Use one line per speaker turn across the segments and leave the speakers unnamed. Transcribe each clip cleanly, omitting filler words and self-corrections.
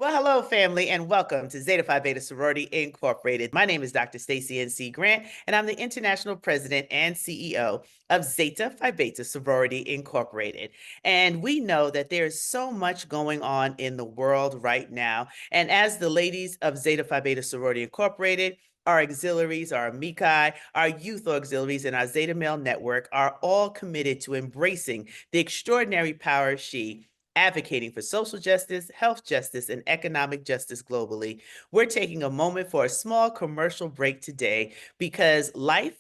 Well, hello, family, and welcome to Zeta Phi Beta Sorority Incorporated. My name is Dr. Stacie NC Grant, and I'm the International President and CEO of Zeta Phi Beta Sorority Incorporated. And we know that there is so much going on in the world right now. And as the ladies of Zeta Phi Beta Sorority Incorporated, our auxiliaries, our amici, our youth auxiliaries, and our Zeta Male Network are all committed to embracing the extraordinary power of she, advocating for social justice, health justice, and economic justice globally. We're taking a moment for a small commercial break today because life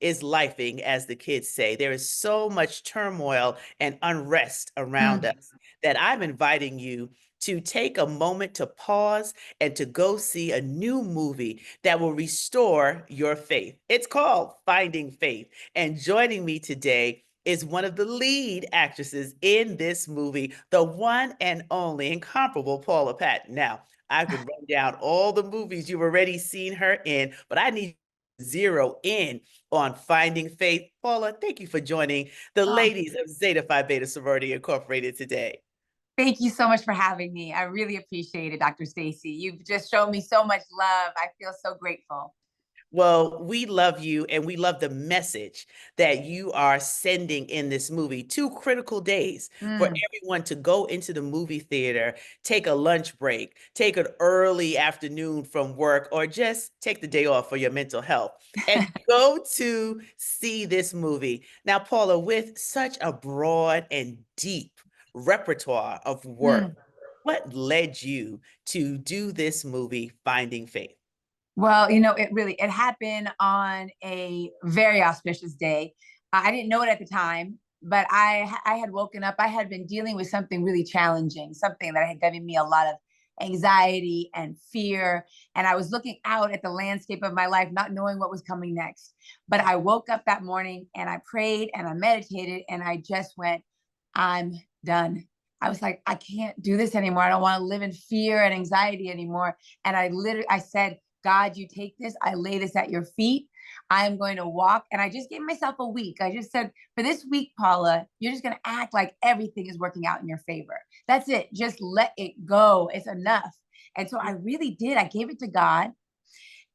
is lifing, as the kids say. There is so much turmoil and unrest around us that I'm inviting you to take a moment to pause and to go see a new movie that will restore your faith. It's called Finding Faith. And joining me today is one of the lead actresses in this movie, the one and only incomparable Paula Patton. Now, I could run down all the movies you've already seen her in, but I need to zero in on Finding Faith. Paula, thank you for joining the ladies of Zeta Phi Beta Sorority Incorporated today.
Thank you so much for having me. I really appreciate it, Dr. Stacie. You've just shown me so much love. I feel so grateful.
Well, we love you and we love the message that you are sending in this movie. 2 critical days for everyone to go into the movie theater, take a lunch break, take an early afternoon from work, or just take the day off for your mental health and go to see this movie. Now, Paula, with such a broad and deep repertoire of work, what led you to do this movie, Finding Faith?
Well, it happened on a very auspicious day. I didn't know it at the time, but I had woken up. I had been dealing with something really challenging, something that had given me a lot of anxiety and fear. And I was looking out at the landscape of my life, not knowing what was coming next. But I woke up that morning and I prayed and I meditated and I just went, I'm done. I was like, I can't do this anymore. I don't want to live in fear and anxiety anymore. And I said, God, you take this, I lay this at your feet. I am going to walk. And I just gave myself a week. I just said, for this week, Paula, you're just going to act like everything is working out in your favor. That's it. Just let it go. It's enough. And so I really did. I gave it to God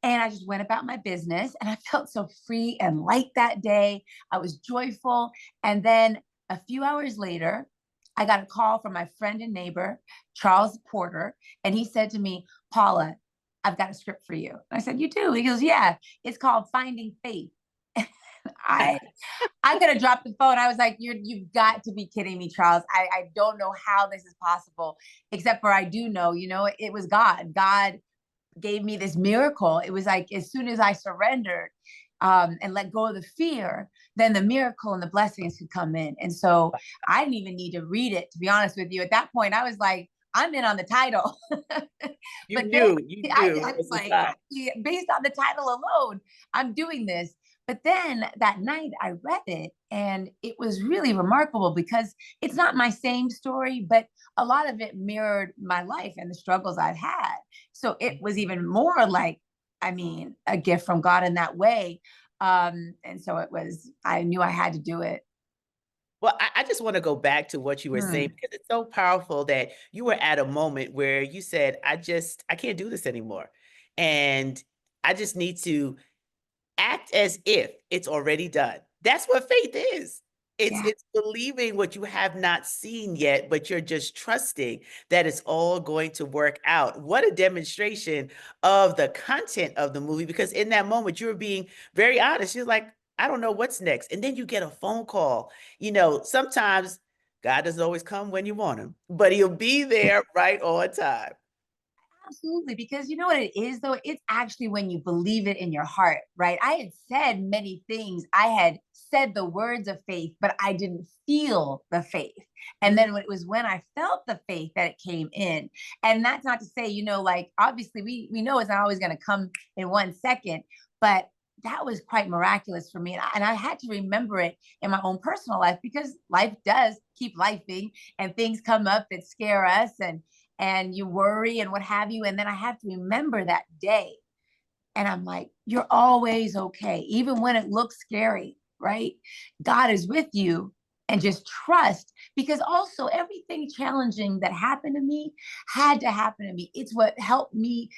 and I just went about my business and I felt so free and light that day. I was joyful. And then a few hours later, I got a call from my friend and neighbor, Charles Porter. And he said to me, Paula, I've got a script for you. I said, you do? He goes, yeah, it's called Finding Faith. I'm gonna drop the phone. I was like, you've got to be kidding me, Charles. I don't know how this is possible, except for I do know, it was God. God gave me this miracle. It was like, as soon as I surrendered and let go of the fear, then the miracle and the blessings could come in. And so I didn't even need to read it, to be honest with you. At that point, I was like, I'm in on the title.
You knew.
I was like, based on the title alone, I'm doing this. But then that night I read it and it was really remarkable because it's not my same story, but a lot of it mirrored my life and the struggles I've had. So it was even more like, a gift from God in that way. And so I knew I had to do it.
Well, I just want to go back to what you were saying because it's so powerful that you were at a moment where you said, I can't do this anymore. And I just need to act as if it's already done. That's what faith is. It's believing what you have not seen yet, but you're just trusting that it's all going to work out. What a demonstration of the content of the movie, because in that moment you were being very honest. You're like, I don't know what's next. And then you get a phone call. Sometimes God doesn't always come when you want him, but he'll be there right on time.
Absolutely. Because you know what it is, though? It's actually when you believe it in your heart, right? I had said many things. I had said the words of faith, but I didn't feel the faith. And then it was when I felt the faith that it came in. And that's not to say, like, obviously we know it's not always going to come in 1 second, but that was quite miraculous for me. And I had to remember it in my own personal life because life does keep lifing and things come up that scare us and you worry and what have you. And then I have to remember that day. And I'm like, you're always okay, even when it looks scary, right? God is with you and just trust, because also everything very challenging that happened to me had to happen to me. It's what helped me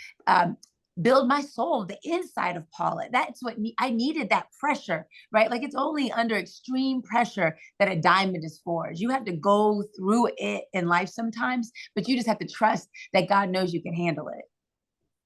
build my soul, the inside of Paula. That's what I needed, that pressure, right? Like, it's only under extreme pressure that a diamond is forged. You have to go through it in life sometimes, but you just have to trust that God knows you can handle it.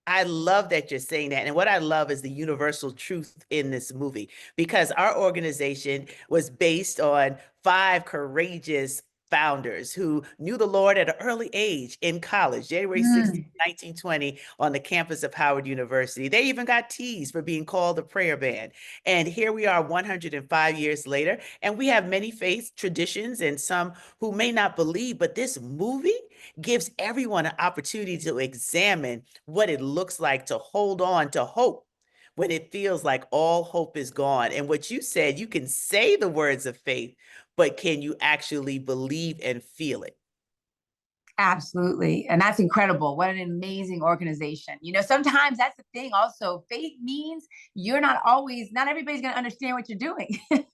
I love that you're saying that. And what I love is the universal truth in this movie, because our organization was based on 5 courageous founders who knew the Lord at an early age in college, January 16, 1920, on the campus of Howard University. They even got teased for being called the prayer band. And here we are 105 years later, and we have many faith traditions and some who may not believe, but this movie gives everyone an opportunity to examine what it looks like to hold on to hope when it feels like all hope is gone. And what you said, you can say the words of faith, but can you actually believe and feel it?
Absolutely. And that's incredible. What an amazing organization. Sometimes that's the thing also. Faith means not everybody's going to understand what you're doing. I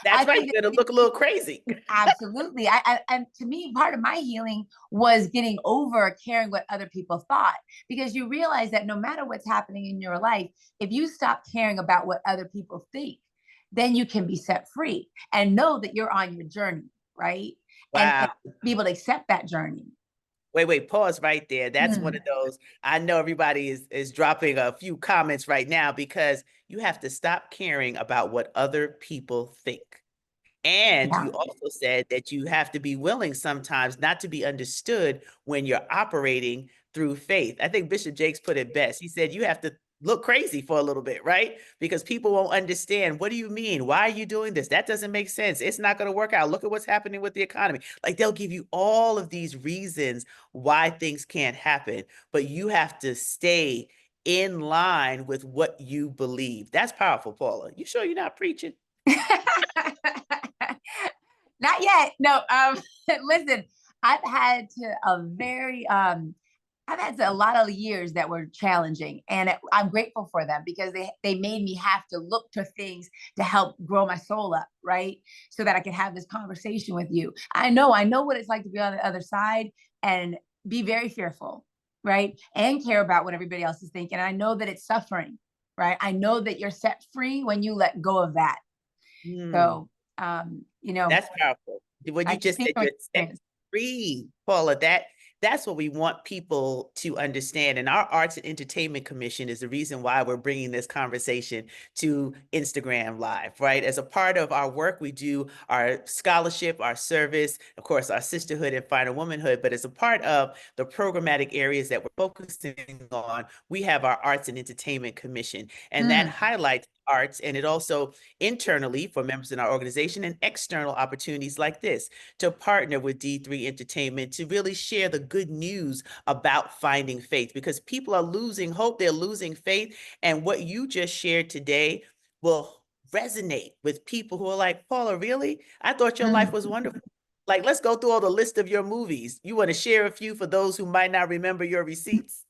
That's right.
think
You're going to look a little crazy.
absolutely. And to me, part of my healing was getting over caring what other people thought, because you realize that no matter what's happening in your life, if you stop caring about what other people think, then you can be set free and know that you're on your journey, right? And
Wow.
be able to accept that journey.
Wait, pause right there. That's one of those. I know everybody is dropping a few comments right now, because you have to stop caring about what other people think. And
Yeah.
you also said that you have to be willing sometimes not to be understood when you're operating through faith. I think Bishop Jakes put it best. He said you have to look crazy for a little bit, right? Because people won't understand. What do you mean? Why are you doing this? That doesn't make sense. It's not going to work out. Look at what's happening with the economy. Like, they'll give you all of these reasons why things can't happen, but you have to stay in line with what you believe. That's powerful, Paula. You sure you're not preaching?
Not yet. No, listen, I've had to a very I've had a lot of years that were challenging, and I'm grateful for them, because they made me have to look to things to help grow my soul up, right? So that I can have this conversation with you. I know what it's like to be on the other side and be very fearful, right? And care about what everybody else is thinking. And I know that it's suffering, right? I know that you're set free when you let go of that. So,
That's powerful. What
I
you
can
just
speak
said,
from
you're set
experience.
free, Paula. That's what we want people to understand. And our Arts and Entertainment Commission is the reason why we're bringing this conversation to Instagram Live, right? As a part of our work, we do our scholarship, our service, of course, our sisterhood and final womanhood. But as a part of the programmatic areas that we're focusing on, we have our Arts and Entertainment Commission, and that highlights arts, and it also internally for members in our organization, and external opportunities like this to partner with D3 Entertainment to really share the good news about finding faith, because people are losing hope, they're losing faith. And what you just shared today will resonate with people who are like, Paula, really? I thought your life was wonderful. Like, let's go through all the list of your movies. You want to share a few for those who might not remember your receipts?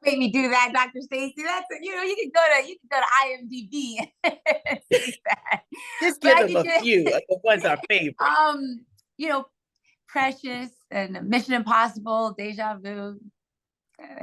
Make me do that, Dr. Stacie. That's you can go to IMDb and see that.
Just
But
give
I
them
could
a
just
few of the ones our favorite.
you know, Precious and Mission Impossible, Deja Vu.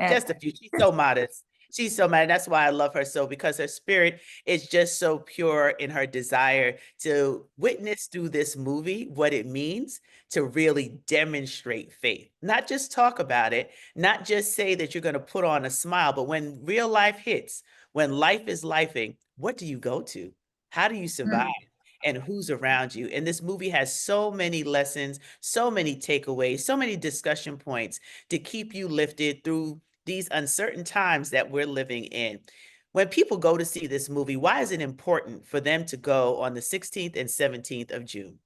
Just a few. She's so modest. She's so mad. That's why I love her so, because her spirit is just so pure in her desire to witness through this movie what it means to really demonstrate faith. Not just talk about it, not just say that you're going to put on a smile, but when real life hits, when life is lifing, what do you go to? How do you survive? And who's around you? And this movie has so many lessons, so many takeaways, so many discussion points to keep you lifted through these uncertain times that we're living in. When people go to see this movie, why is it important for them to go on the 16th and 17th of June?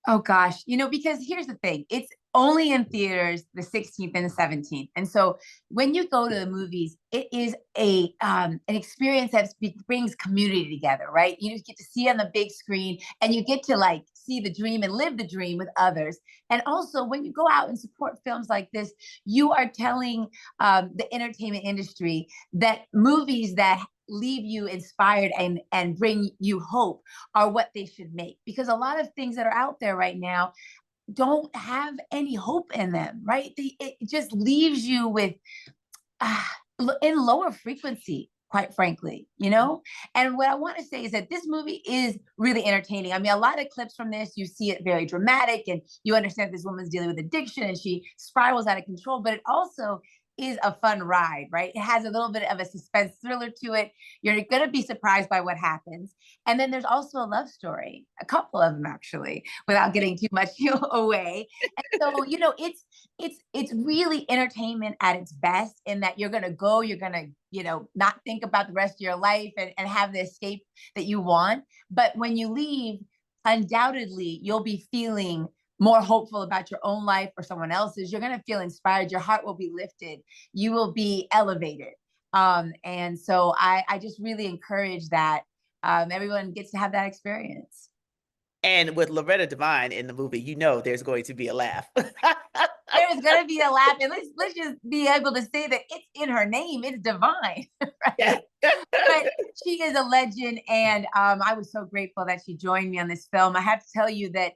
Oh gosh, because here's the thing. It's only in theaters the 16th and the 17th. And so when you go to the movies, it is an experience that brings community together, right? You just get to see on the big screen, and you get to like see the dream and live the dream with others. And also when you go out and support films like this, you are telling the entertainment industry that movies that leave you inspired and bring you hope are what they should make, because a lot of things that are out there right now don't have any hope in them, right? It just leaves you with in lower frequency, quite frankly, you know? And what I want to say is that this movie is really entertaining. I mean, a lot of clips from this, you see it very dramatic and you understand this woman's dealing with addiction and she spirals out of control, but it also is a fun ride, right? It has a little bit of a suspense thriller to it. You're going to be surprised by what happens. And then there's also a love story, a couple of them actually, without getting too much away. And so, you know, it's really entertainment at its best in that you're going to, you know, not think about the rest of your life and have the escape that you want. But when you leave, undoubtedly, you'll be feeling more hopeful about your own life or someone else's. You're going to feel inspired. Your heart will be lifted. You will be elevated. And so I just really encourage that everyone gets to have that experience.
And with Loretta Devine in the movie, you know there's going to be a laugh.
There's going to be a laugh, and let's just be able to say that it's in her name. It's divine, right?
Yeah.
But she is a legend, and I was so grateful that she joined me on this film. I have to tell you that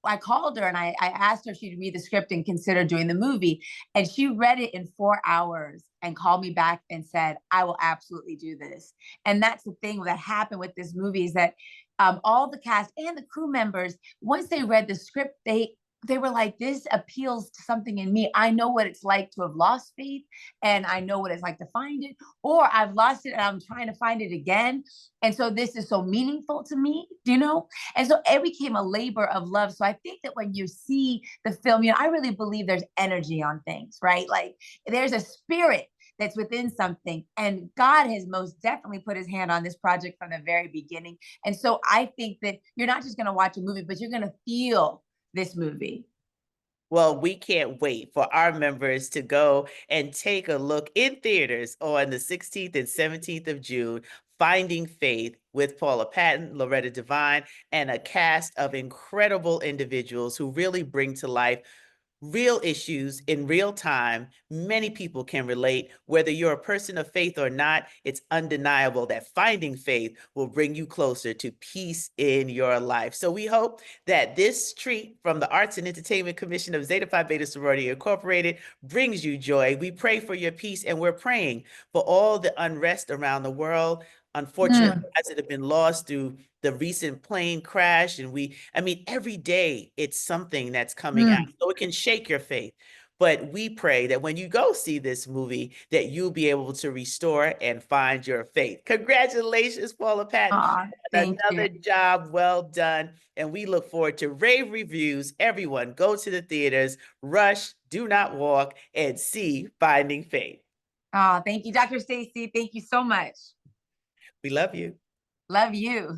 I called her and I asked her if she'd read the script and consider doing the movie, and she read it in 4 hours and called me back and said, "I will absolutely do this." And that's the thing that happened with this movie is that all the cast and the crew members, once they read the script, they were like, this appeals to something in me. I know what it's like to have lost faith, and I know what it's like to find it, or I've lost it and I'm trying to find it again. And so this is so meaningful to me, do you know? And so it became a labor of love. So I think that when you see the film, you know, I really believe there's energy on things, right? Like there's a spirit that's within something. And God has most definitely put his hand on this project from the very beginning. And so I think that you're not just going to watch a movie, but you're going to feel this movie.
Well, we can't wait for our members to go and take a look in theaters on the 16th and 17th of June, Finding Faith with Paula Patton, Loretta Devine, and a cast of incredible individuals who really bring to life real issues in real time. Many people can relate. Whether you're a person of faith or not, it's undeniable that finding faith will bring you closer to peace in your life. So we hope that this treat from the Arts and Entertainment Commission of Zeta Phi Beta Sorority Incorporated brings you joy. We pray for your peace, and we're praying for all the unrest around the world. Unfortunate lives that have been lost through the recent plane crash. And I mean, every day it's something that's coming out. So it can shake your faith. But we pray that when you go see this movie, that you'll be able to restore and find your faith. Congratulations, Paula Patton.
Thank
Another
you.
job well done. And we look forward to rave reviews. Everyone, go to the theaters, rush, do not walk, and see Finding Faith.
Oh, thank you, Dr. Stacie. Thank you so much.
We love you.
Love you.